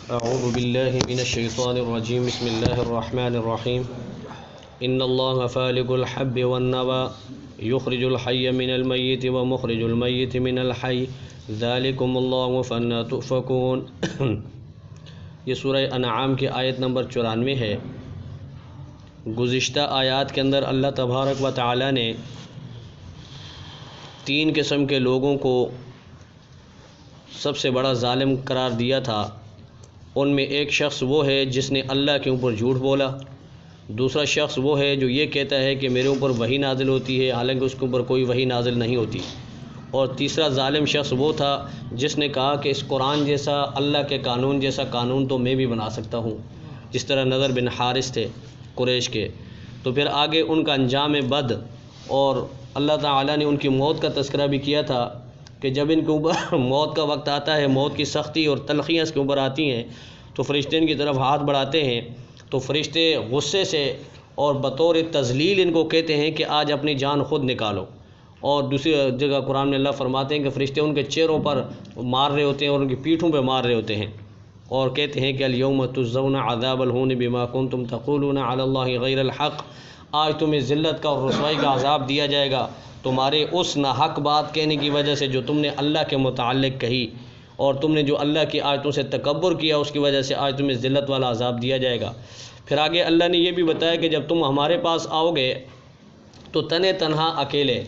اعوذ باللہ من الشیطان الرجیم بسم اللہ الرحمن الرحیم ان اللہ فالق الحب والنوى یخرج الحی من المیت ومخرج المیت من الحی ذالکم اللہ فانا تؤفکون۔ یہ سورہ انعام کی آیت نمبر 94 ہے۔ گزشتہ آیات کے اندر اللہ تبارک و تعالی نے 3 قسم کے لوگوں کو سب سے بڑا ظالم قرار دیا تھا۔ ان میں ایک شخص وہ ہے جس نے اللہ کے اوپر جھوٹ بولا، دوسرا شخص وہ ہے جو یہ کہتا ہے کہ میرے اوپر وحی نازل ہوتی ہے حالانکہ اس کے اوپر کوئی وحی نازل نہیں ہوتی، اور تیسرا ظالم شخص وہ تھا جس نے کہا کہ اس قرآن جیسا، اللہ کے قانون جیسا قانون تو میں بھی بنا سکتا ہوں، جس طرح نضر بن حارث تھے قریش کے۔ تو پھر آگے ان کا انجام بد، اور اللہ تعالیٰ نے ان کی موت کا تذکرہ بھی کیا تھا کہ جب ان کے اوپر موت کا وقت آتا ہے، موت کی سختی اور تلخیاں اس کے اوپر آتی ہیں تو فرشتے ان کی طرف ہاتھ بڑھاتے ہیں، تو فرشتے غصے سے اور بطور تذلیل ان کو کہتے ہیں کہ آج اپنی جان خود نکالو۔ اور دوسری جگہ قرآن میں اللہ فرماتے ہیں کہ فرشتے ان کے چہروں پر مار رہے ہوتے ہیں اور ان کی پیٹھوں پہ مار رہے ہوتے ہیں، اور کہتے ہیں کہ الیوم تجزون عذاب الہون بما کنتم تقولون علی اللہ غیر الحق، آج تمہیں ذلت کا اور رسوائی کا عذاب دیا جائے گا تمہارے اس ناحق بات کہنے کی وجہ سے جو تم نے اللہ کے متعلق کہی، اور تم نے جو اللہ کی آیتوں سے تکبر کیا اس کی وجہ سے آج تمہیں ذلت والا عذاب دیا جائے گا۔ پھر آگے اللہ نے یہ بھی بتایا کہ جب تم ہمارے پاس آؤ گے تو تنہا اکیلے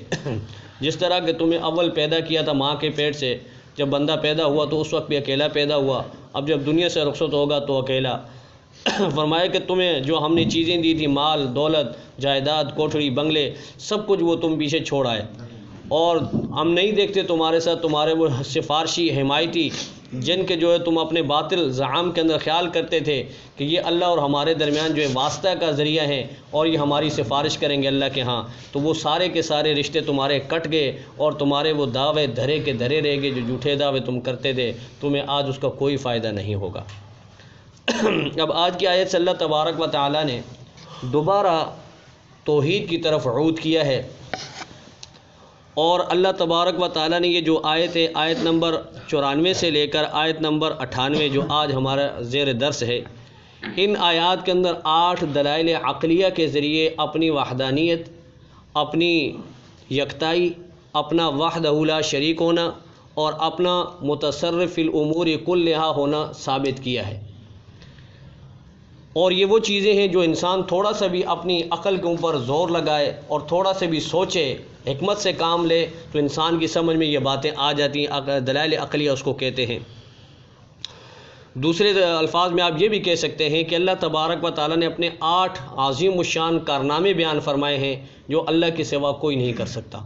جس طرح کہ تمہیں اول پیدا کیا تھا ماں کے پیٹ سے، جب بندہ پیدا ہوا تو اس وقت بھی اکیلا پیدا ہوا، اب جب دنیا سے رخصت ہوگا تو اکیلا۔ فرمایا کہ تمہیں جو ہم نے چیزیں دی تھی، مال دولت جائیداد کوٹھڑی بنگلے سب کچھ، وہ تم پیچھے چھوڑ آئے، اور ہم نہیں دیکھتے تمہارے ساتھ تمہارے وہ سفارشی حمایتی جن کے جو ہے تم اپنے باطل زعام کے اندر خیال کرتے تھے کہ یہ اللہ اور ہمارے درمیان جو ہے واسطہ کا ذریعہ ہیں اور یہ ہماری سفارش کریں گے اللہ کے ہاں، تو وہ سارے کے سارے رشتے تمہارے کٹ گئے اور تمہارے وہ دعوے دھرے کے دھرے رہ گئے، جو جھوٹے دعوے تم کرتے تھے تمہیں آج اس کا کوئی فائدہ نہیں ہوگا۔ اب آج کی آیت سے اللہ تبارک و تعالی نے دوبارہ توحید کی طرف عود کیا ہے، اور اللہ تبارک و تعالی نے یہ جو آیت ہے، آیت نمبر 94 سے لے کر آیت نمبر 98 جو آج ہمارا زیر درس ہے، ان آیات کے اندر 8 دلائل عقلیہ کے ذریعے اپنی وحدانیت، اپنی یکتائی، اپنا وحدہ لا شریک ہونا اور اپنا متصرف فی الامور کلہا ہونا ثابت کیا ہے۔ اور یہ وہ چیزیں ہیں جو انسان تھوڑا سا بھی اپنی عقل کے اوپر زور لگائے اور تھوڑا سا بھی سوچے، حکمت سے کام لے، تو انسان کی سمجھ میں یہ باتیں آ جاتی ہیں، دلائل عقلیہ اس کو کہتے ہیں۔ دوسرے الفاظ میں آپ یہ بھی کہہ سکتے ہیں کہ اللہ تبارک و تعالیٰ نے اپنے 8 عظیم الشان کارنامے بیان فرمائے ہیں جو اللہ کے سوا کوئی نہیں کر سکتا،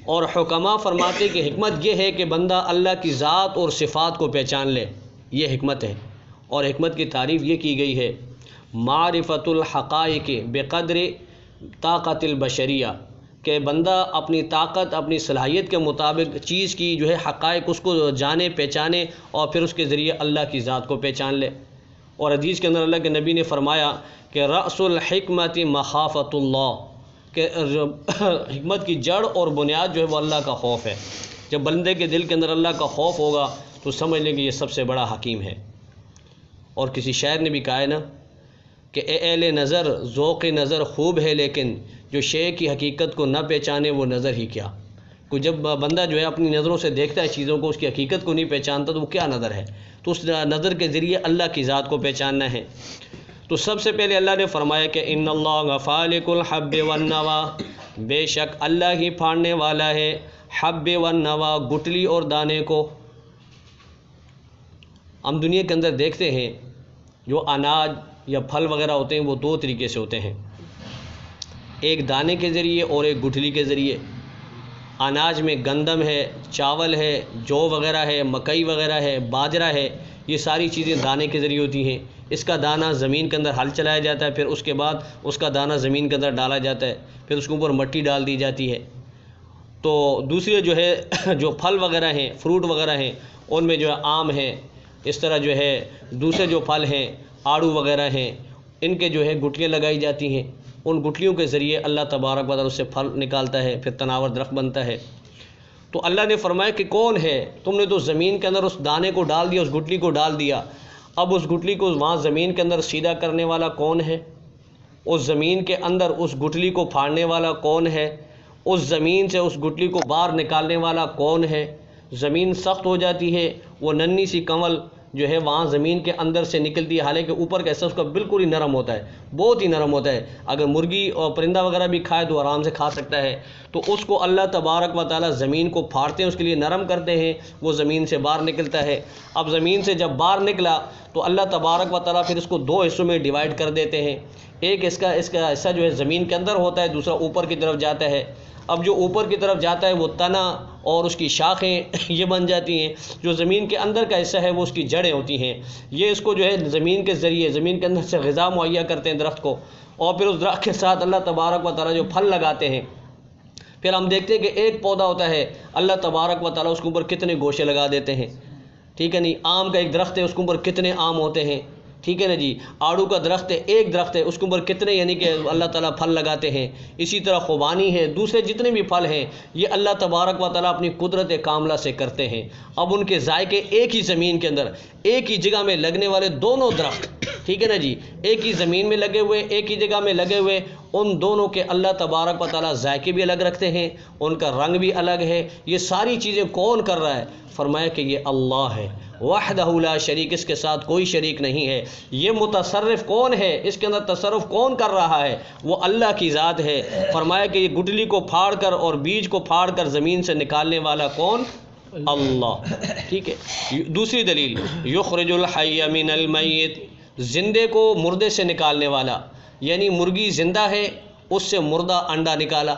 اور حکماء فرماتے کہ حکمت یہ ہے کہ بندہ اللہ کی ذات اور صفات کو پہچان لے، یہ حکمت ہے۔ اور حکمت کی تعریف یہ کی گئی ہے معرفت الحقائق بقدر طاقت البشریہ، کہ بندہ اپنی طاقت اپنی صلاحیت کے مطابق چیز کی جو ہے حقائق اس کو جانے پہچانے اور پھر اس کے ذریعے اللہ کی ذات کو پہچان لے۔ اور حدیث کے اندر اللہ کے نبی نے فرمایا کہ رأس الحکمت مخافت اللہ، کہ حکمت کی جڑ اور بنیاد جو ہے وہ اللہ کا خوف ہے۔ جب بندے کے دل کے اندر اللہ کا خوف ہوگا تو سمجھ لیں کہ یہ سب سے بڑا حکیم ہے۔ اور کسی شاعر نے بھی کہا ہے نا کہ اے اہل نظر ذوق نظر خوب ہے لیکن جو شے کی حقیقت کو نہ پہچانے وہ نظر ہی کیا۔ کوئی جب بندہ جو ہے اپنی نظروں سے دیکھتا ہے چیزوں کو، اس کی حقیقت کو نہیں پہچانتا تو وہ کیا نظر ہے، تو اس نظر کے ذریعے اللہ کی ذات کو پہچاننا ہے۔ تو سب سے پہلے اللہ نے فرمایا کہ ان اللہ فالق الحب والنوى، بے شک اللہ ہی پھاڑنے والا ہے حب والنوى، گٹلی اور دانے کو۔ ہم دنیا کے اندر دیکھتے ہیں جو اناج یا پھل وغیرہ ہوتے ہیں وہ 2 طریقے سے ہوتے ہیں، ایک دانے کے ذریعے اور ایک گٹھلی کے ذریعے۔ اناج میں گندم ہے، چاول ہے، جو وغیرہ ہے، مکئی وغیرہ ہے، باجرہ ہے، یہ ساری چیزیں دانے کے ذریعے ہوتی ہیں۔ اس کا دانہ زمین کے اندر ہل چلایا جاتا ہے، پھر اس کے بعد اس کا دانہ زمین کے اندر ڈالا جاتا ہے، پھر اس کے اوپر مٹی ڈال دی جاتی ہے۔ تو دوسرے جو ہے جو پھل وغیرہ ہیں، فروٹ وغیرہ ہیں، ان میں جو ہے آم ہے، اس طرح جو ہے دوسرے جو پھل ہیں آڑو وغیرہ ہیں، ان کے جو ہے گٹلیاں لگائی جاتی ہیں، ان گٹلیوں کے ذریعے اللہ تبارک و تعالیٰ اس سے پھل نکالتا ہے، پھر تناور درخت بنتا ہے۔ تو اللہ نے فرمایا کہ کون ہے؟ تم نے تو زمین کے اندر اس دانے کو ڈال دیا، اس گٹلی کو ڈال دیا، اب اس گٹلی کو وہاں زمین کے اندر سیدھا کرنے والا کون ہے؟ اس زمین کے اندر اس گٹلی کو پھاڑنے والا کون ہے؟ اس زمین سے اس گٹلی کو باہر نکالنے والا کون ہے؟ زمین سخت ہو جاتی ہے، وہ ننھی سی کنول جو ہے وہاں زمین کے اندر سے نکلتی ہے، حالانکہ اوپر کا حصہ اس کا بالکل ہی نرم ہوتا ہے، بہت ہی نرم ہوتا ہے، اگر مرغی اور پرندہ وغیرہ بھی کھائے تو آرام سے کھا سکتا ہے۔ تو اس کو اللہ تبارک و تعالیٰ زمین کو پھاڑتے ہیں، اس کے لیے نرم کرتے ہیں، وہ زمین سے باہر نکلتا ہے۔ اب زمین سے جب باہر نکلا تو اللہ تبارک و تعالیٰ پھر اس کو دو حصوں میں ڈیوائیڈ کر دیتے ہیں، ایک اس کا حصہ جو ہے زمین کے اندر ہوتا ہے، دوسرا اوپر کی طرف جاتا ہے۔ اب جو اوپر کی طرف جاتا ہے وہ تنا اور اس کی شاخیں یہ بن جاتی ہیں، جو زمین کے اندر کا حصہ ہے وہ اس کی جڑیں ہوتی ہیں، یہ اس کو جو ہے زمین کے ذریعے زمین کے اندر سے غذا مہیا کرتے ہیں درخت کو، اور پھر اس درخت کے ساتھ اللہ تبارک و تعالیٰ جو پھل لگاتے ہیں، پھر ہم دیکھتے ہیں کہ ایک پودا ہوتا ہے، اللہ تبارک و تعالیٰ اس کے اوپر کتنے گوشے لگا دیتے ہیں، ٹھیک ہے نہیں؟ آم کا ایک درخت ہے، اس کے اوپر کتنے آم ہوتے ہیں، ٹھیک ہے نا جی؟ آڑو کا درخت ہے، ایک درخت ہے، اس کے اوپر کتنے یعنی کہ اللہ تعالیٰ پھل لگاتے ہیں۔ اسی طرح خوبانی ہے، دوسرے جتنے بھی پھل ہیں یہ اللہ تبارک و تعالیٰ اپنی قدرت کاملہ سے کرتے ہیں۔ اب ان کے ذائقے ایک ہی زمین کے اندر ایک ہی جگہ میں لگنے والے دونوں درخت، ٹھیک ہے نا جی، ایک ہی زمین میں لگے ہوئے، ایک ہی جگہ میں لگے ہوئے، ان دونوں کے اللہ تبارک و تعالیٰ ذائقے بھی الگ رکھتے ہیں، ان کا رنگ بھی الگ ہے۔ یہ ساری چیزیں کون کر رہا ہے؟ فرمایا کہ یہ اللہ ہے، وحدہ لا شریک، اس کے ساتھ کوئی شریک نہیں ہے۔ یہ متصرف کون ہے؟ اس کے اندر تصرف کون کر رہا ہے؟ وہ اللہ کی ذات ہے۔ فرمایا کہ یہ گٹلی کو پھاڑ کر اور بیج کو پھاڑ کر زمین سے نکالنے والا کون؟ اللہ، ٹھیک ہے۔ دوسری دلیل، یخرج الحی من المیت، زندے کو مردے سے نکالنے والا، یعنی مرغی زندہ ہے اس سے مردہ انڈا نکالا،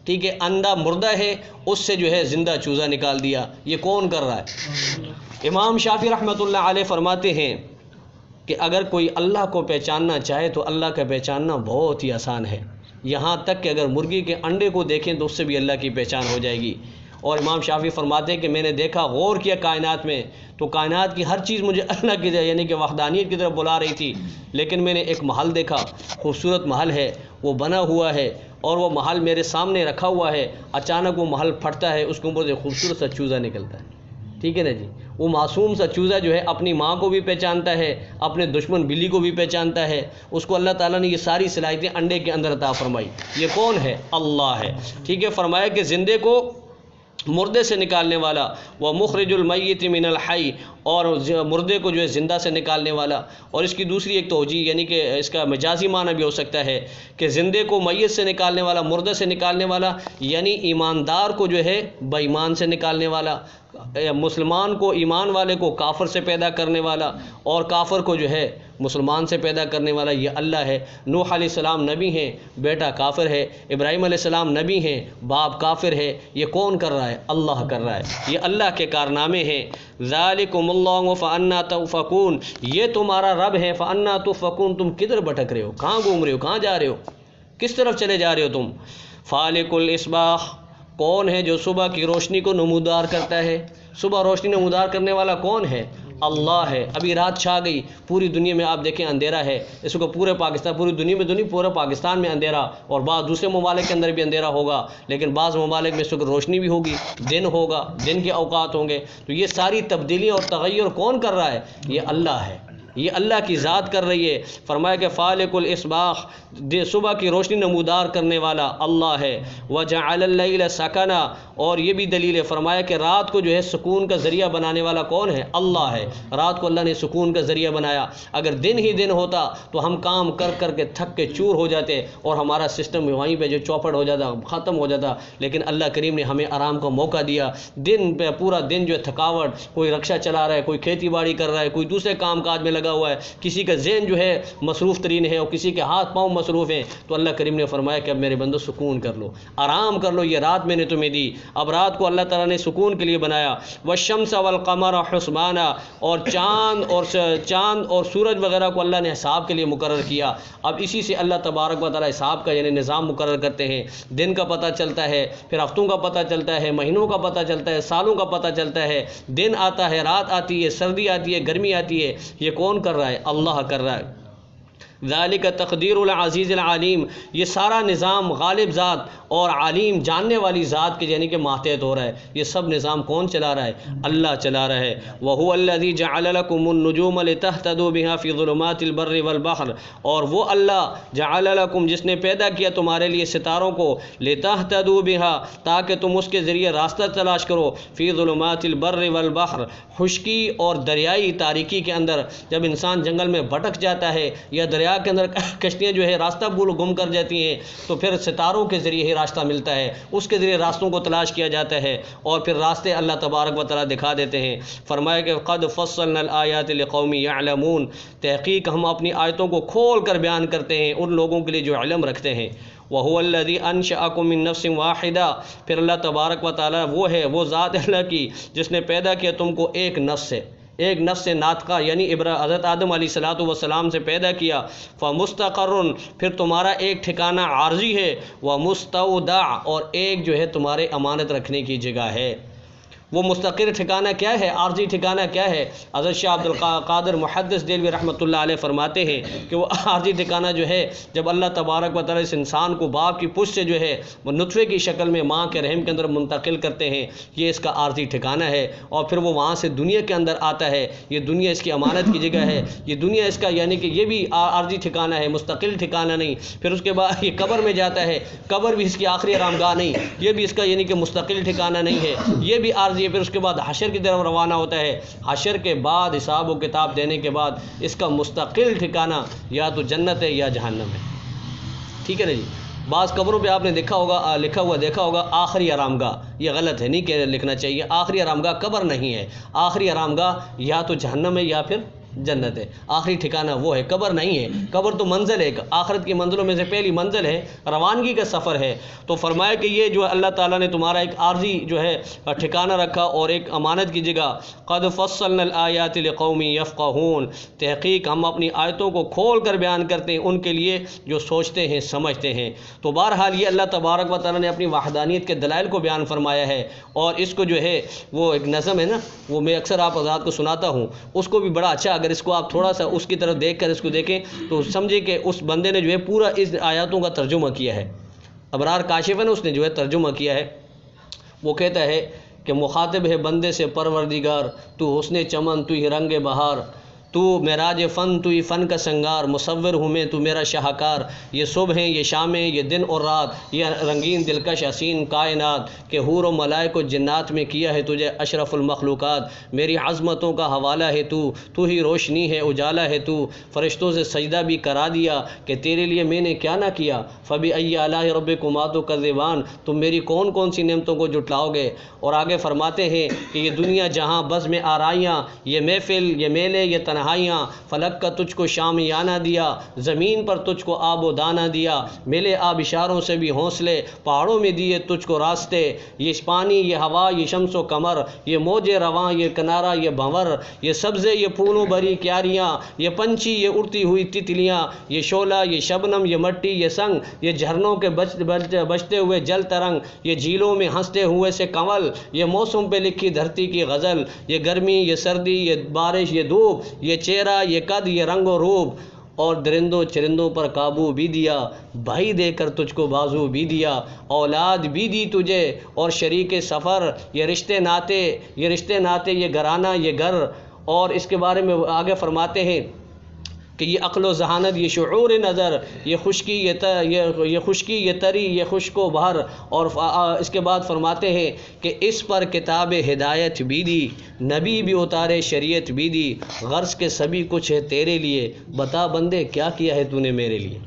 ٹھیک ہے، انڈا مردہ ہے اس سے جو ہے زندہ چوزا نکال دیا، یہ کون کر رہا ہے؟ امام شافعی رحمۃ اللہ علیہ فرماتے ہیں کہ اگر کوئی اللہ کو پہچاننا چاہے تو اللہ کا پہچاننا بہت ہی آسان ہے، یہاں تک کہ اگر مرغی کے انڈے کو دیکھیں تو اس سے بھی اللہ کی پہچان ہو جائے گی۔ اور امام شافعی فرماتے ہیں کہ میں نے دیکھا، غور کیا کائنات میں، تو کائنات کی ہر چیز مجھے اللہ کی یعنی کہ وحدانیت کی طرف بلا رہی تھی، لیکن میں نے ایک محل دیکھا، خوبصورت محل ہے، وہ بنا ہوا ہے اور وہ محل میرے سامنے رکھا ہوا ہے، اچانک وہ محل پھٹتا ہے، اس کے اوپر سے خوبصورت سا چوزا نکلتا ہے، ٹھیک ہے نا جی؟ وہ معصوم سا چوزا جو ہے اپنی ماں کو بھی پہچانتا ہے، اپنے دشمن بلی کو بھی پہچانتا ہے، اس کو اللہ تعالیٰ نے یہ ساری صلاحیتیں انڈے کے اندر عطا فرمائی۔ یہ کون ہے؟ اللہ ہے، ٹھیک ہے۔ فرمایا کہ زندے کو مردے سے نکالنے والا، وہ مخرج المیت من الحی، اور مردے کو جو ہے زندہ سے نکالنے والا۔ اور اس کی دوسری ایک توجیہ یعنی کہ اس کا مجازی معنی بھی ہو سکتا ہے کہ زندے کو میت سے نکالنے والا، مردے سے نکالنے والا، یعنی ایماندار کو جو ہے بے ایمان سے نکالنے والا، مسلمان کو، ایمان والے کو کافر سے پیدا کرنے والا، اور کافر کو جو ہے مسلمان سے پیدا کرنے والا، یہ اللہ ہے۔ نوح علیہ السلام نبی ہیں، بیٹا کافر ہے، ابراہیم علیہ السلام نبی ہیں، باپ کافر ہے، یہ کون کر رہا ہے؟ اللہ کر رہا ہے، یہ اللہ کے کارنامے ہیں۔ ذالکم اللہ فانا تؤفکون، یہ تمہارا رب ہے، فانا تؤفکون، تم کدھر بھٹک رہے ہو، کہاں گھوم رہے ہو، کہاں جا رہے ہو، کس طرف چلے جا رہے ہو تم؟ فالق الاصباح، کون ہے جو صبح کی روشنی کو نمودار کرتا ہے؟ صبح روشنی نمودار کرنے والا کون ہے؟ اللہ ہے۔ ابھی رات چھا گئی، پوری دنیا میں آپ دیکھیں اندھیرا ہے، اس کو پورے پاکستان، پوری دنیا میں پورے پاکستان میں اندھیرا، اور بعض دوسرے ممالک کے اندر بھی اندھیرا ہوگا، لیکن بعض ممالک میں اس وقت روشنی بھی ہوگی، دن ہوگا، دن کے اوقات ہوں گے۔ تو یہ ساری تبدیلیاں اور تغیر کون کر رہا ہے؟ یہ اللہ ہے، یہ اللہ کی ذات کر رہی ہے۔ فرمایا کہ فالق الاصباح، صبح کی روشنی نمودار کرنے والا اللہ ہے۔ وجعل اللیل سکنا، اور یہ بھی دلیل ہے، فرمایا کہ رات کو جو ہے سکون کا ذریعہ بنانے والا کون ہے؟ اللہ ہے۔ رات کو اللہ نے سکون کا ذریعہ بنایا، اگر دن ہی دن ہوتا تو ہم کام کر کر کے تھک کے چور ہو جاتے اور ہمارا سسٹم وہیں پہ جو چوپٹ ہو جاتا، ختم ہو جاتا، لیکن اللہ کریم نے ہمیں آرام کا موقع دیا۔ دن پہ پورا دن جو ہے تھکاوٹ، کوئی رکشہ چلا رہا ہے، کوئی کھیتی باڑی کر رہا ہے، کوئی دوسرے کام کاج میں لگا ہوا ہے، کسی کا ذہن جو ہے مصروف ترین ہے اور کسی کے ہاتھ پاؤں مصروف ہیں، تو اللہ کریم نے فرمایا کہ اب میرے بندو سکون کر لو، آرام کر لو، یہ رات میں نے تمہیں دی۔ اب رات کو اللہ تعالیٰ نے سکون کے لیے بنایا۔ والشمس والقمر حسبانا، اور چاند اور سورج وغیرہ کو اللہ نے حساب کے لیے مقرر کیا۔ اب اسی سے اللہ تبارک و تعالیٰ حساب کا یعنی نظام مقرر کرتے ہیں، دن کا پتہ چلتا ہے، پھر ہفتوں کا پتہ چلتا ہے، مہینوں کا پتہ چلتا ہے، سالوں کا پتہ چلتا ہے، دن آتا ہے، رات آتی ہے، سردی آتی ہے، گرمی آتی ہے، یہ کون کر رہا ہے؟ اللہ کر رہا ہے۔ ذالک تقدیر العزیز العلیم، یہ سارا نظام غالب ذات اور عالم جاننے والی ذات کے یعنی کہ ماتحت ہو رہا ہے۔ یہ سب نظام کون چلا رہا ہے؟ اللہ چلا رہا ہے۔ وَهُوَ الَّذِي جَعَلَ لَكُمُ النُّجُومَ لِتَهْتَدُوا بِهَا فِي ظُلُمَاتِ الْبَرِّ وَالْبَحْرِ، اور وہ اللہ جعل لکم جس نے پیدا کیا تمہارے لیے ستاروں کو، لِتَهْتَدُوا بِهَا تاکہ تم اس کے ذریعے راستہ تلاش کرو، فی ظلمات البر والبحر خشکی اور دریائی تاریکی کے اندر، جب انسان جنگل میں بھٹک جاتا ہے یا دریا کے اندر کشتیاں جو ہے راستہ گم کر جاتی ہیں، تو پھر ستاروں کے ذریعے ہی راستہ ملتا ہے، اس کے ذریعے راستوں کو تلاش کیا جاتا ہے اور پھر راستے اللہ تبارک و تعالیٰ دکھا دیتے ہیں۔ فرمایا کہ قد فصلنا الآیات لقوم یعلمون، تحقیق ہم اپنی آیتوں کو کھول کر بیان کرتے ہیں ان لوگوں کے لیے جو علم رکھتے ہیں۔ وَهُوَ الَّذِي أَنشَأَكُم مِّن نَّفْسٍ وَاحِدَةٍ، پھر اللہ تبارک و تعالیٰ وہ ہے، وہ ذات اللہ کی جس نے پیدا کیا تم کو ایک نفس سے، ایک نفس ناطقہ یعنی حضرت آدم علیہ السلام سے پیدا کیا۔ فَمُسْتَقَرٌ، پھر تمہارا ایک ٹھکانہ عارضی ہے، وَمُسْتَوْدَعٌ، اور ایک جو ہے تمہارے امانت رکھنے کی جگہ ہے۔ وہ مستقر ٹھکانہ کیا ہے؟ عارضی ٹھکانہ کیا ہے؟ حضرت شاہ عبد القادر محدث دہلوی رحمۃ اللہ علیہ فرماتے ہیں کہ وہ عارضی ٹھکانہ جو ہے، جب اللہ تبارک و تعالیٰ اس انسان کو باپ کی پشت سے جو ہے وہ نطفے کی شکل میں ماں کے رحم کے اندر منتقل کرتے ہیں، یہ اس کا عارضی ٹھکانہ ہے، اور پھر وہ وہاں سے دنیا کے اندر آتا ہے، یہ دنیا اس کی امانت کی جگہ ہے، یہ دنیا اس کا یعنی کہ یہ بھی عارضی ٹھکانہ ہے، مستقل ٹھکانہ نہیں۔ پھر اس کے بعد یہ قبر میں جاتا ہے، قبر بھی اس کی آخری آرام گاہ نہیں، یہ بھی اس کا یعنی کہ مستقل ٹھکانہ نہیں ہے، یہ بھی عارضی ہے۔ پھر اس کے بعد حشر کی طرف روانہ ہوتا ہے، حشر کے بعد حساب و کتاب دینے کے بعد اس کا مستقل ٹھکانہ یا تو جنت ہے یا جہنم ہے۔ ٹھیک ہے نا جی؟ بعض قبروں پہ آپ نے دیکھا ہوگا، لکھا ہوا دیکھا ہوگا آخری آرام گاہ، یہ غلط ہے، نہیں کہ لکھنا چاہیے، آخری آرام گاہ قبر نہیں ہے، آخری آرام گاہ یا تو جہنم ہے یا پھر جنت ہے، آخری ٹھکانہ وہ ہے، قبر نہیں ہے۔ قبر تو منزل ہے، آخرت کی منزلوں میں سے پہلی منزل ہے، روانگی کا سفر ہے۔ تو فرمایا کہ یہ جو اللہ تعالیٰ نے تمہارا ایک عارضی جو ہے ٹھکانہ رکھا اور ایک امانت کی جگہ۔ قد فصلنا الآیات لقوم یفقہون، تحقیق ہم اپنی آیتوں کو کھول کر بیان کرتے ہیں ان کے لیے جو سوچتے ہیں سمجھتے ہیں۔ تو بہرحال یہ اللہ تبارک و تعالیٰ نے اپنی وحدانیت کے دلائل کو بیان فرمایا ہے، اور اس کو جو ہے وہ ایک نظم ہے نا، وہ میں اکثر آپ حضرات کو سناتا ہوں، اس کو بھی بڑا اچھا، اگر اس کو آپ تھوڑا سا اس کی طرف دیکھ کر اس کو دیکھیں تو سمجھیں کہ اس بندے نے جو ہے پورا اس آیاتوں کا ترجمہ کیا ہے۔ ابرار کاشف ہے نا، اس نے جو ہے ترجمہ کیا ہے۔ وہ کہتا ہے کہ مخاطب ہے بندے سے پروردگار، تو حسن چمن تو ہی رنگ بہار، تو معراج فن تو ہی فن کا سنگار، مصور ہوں میں تو میرا شاہکار، یہ صبح ہیں یہ شامیں یہ دن اور رات، یہ رنگین دلکش حسین کائنات، کہ حور و ملائک و جنات میں کیا ہے تجھے اشرف المخلوقات، میری عظمتوں کا حوالہ ہے تو ہی روشنی ہے اجالا ہے تو، فرشتوں سے سجدہ بھی کرا دیا کہ تیرے لیے میں نے کیا نہ کیا، فبأی آلاء ربکما تکذبان، تم میری کون کون سی نعمتوں کو جٹلاؤ گے۔ اور آگے فرماتے ہیں کہ یہ دنیا جہاں بز میں آرائیاں، یہ محفل یہ میلے یہ تنہائیاں، فلک کا تجھ کو شامیانہ دیا، زمین پر تجھ کو آب و دانہ دیا، ملے آب اشاروں سے بھی حوصلے، پہاڑوں میں دیے تجھ کو راستے، یہ پانی یہ ہوا یہ شمس و قمر، یہ موج رواں یہ کنارہ یہ بھنور، یہ سبزے یہ پھولوں بھری کیاریاں، یہ پنچھی یہ اڑتی ہوئی تتلیاں، یہ شعلہ یہ شبنم یہ مٹی یہ سنگ، یہ جھرنوں کے بجتے ہوئے جل ترنگ، یہ جھیلوں میں ہنستے ہوئے سے کنول، یہ موسم پہ لکھی دھرتی کی غزل، یہ گرمی یہ سردی یہ بارش یہ دھوپ، یہ چہرہ یہ قد یہ رنگ و روپ، اور درندوں چرندوں پر قابو بھی دیا، بھائی دے کر تجھ کو بازو بھی دیا، اولاد بھی دی تجھے اور شریک سفر، یہ رشتے ناتے یہ گھرانہ یہ گھر۔ اور اس کے بارے میں آگے فرماتے ہیں کہ یہ عقل و ذہانت یہ شعور نظر، یہ خشکی یہ تری یہ خشک و بہر، اور اس کے بعد فرماتے ہیں کہ اس پر کتاب ہدایت بھی دی، نبی بھی اتارے شریعت بھی دی، غرض کے سبھی کچھ ہے تیرے لیے، بتا بندے کیا کیا ہے تو نے میرے لیے۔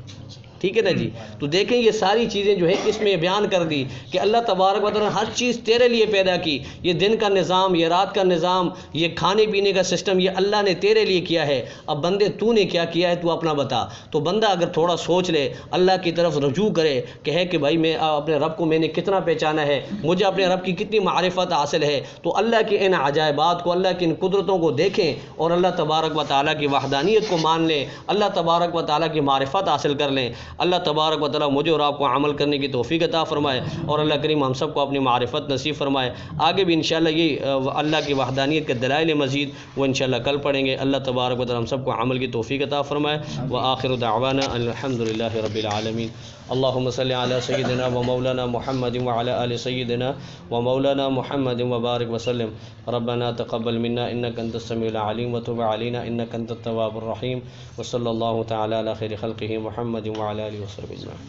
ٹھیک ہے نا جی؟ تو دیکھیں یہ ساری چیزیں جو ہے اس میں بیان کر دی کہ اللہ تبارک و تعالیٰ نے ہر چیز تیرے لیے پیدا کی، یہ دن کا نظام یہ رات کا نظام یہ کھانے پینے کا سسٹم یہ اللہ نے تیرے لیے کیا ہے، اب بندے تو نے کیا کیا ہے تو اپنا بتا۔ تو بندہ اگر تھوڑا سوچ لے، اللہ کی طرف رجوع کرے، کہے کہ بھائی میں اپنے رب کو میں نے کتنا پہچانا ہے، مجھے اپنے رب کی کتنی معرفت حاصل ہے، تو اللہ کی ان عجائبات کو اللہ کی ان قدرتوں کو دیکھیں اور اللہ تبارک و تعالیٰ کی وحدانیت کو مان لیں، اللہ تبارک و تعالیٰ کی معرفت حاصل کر لیں۔ اللہ تبارک و تعالیٰ مجھے اور آپ کو عمل کرنے کی توفیق عطا فرمائے، اور اللہ کریم ہم سب کو اپنی معرفت نصیب فرمائے۔ آگے بھی انشاءاللہ یہ اللہ کی وحدانیت کے دلائل مزید وہ انشاءاللہ کل پڑھیں گے۔ اللہ تبارک و تعالیٰ ہم سب کو عمل کی توفیق عطا فرمائے۔ وآخر دعوانا الحمدللہ رب العالمین۔ اللہم صلی علی سیدنا و مولانا محمد وعلی آل سیدنا و مولانا محمد وبارک وسلم۔ ربنا تقبل منا انک انت السمیع العلیم وتب علینا انک انت التواب الرحیم، وصلی اللہ تعالی علی خیر خلقہ محمد وعلی آلہ وصحبہ اجمعین۔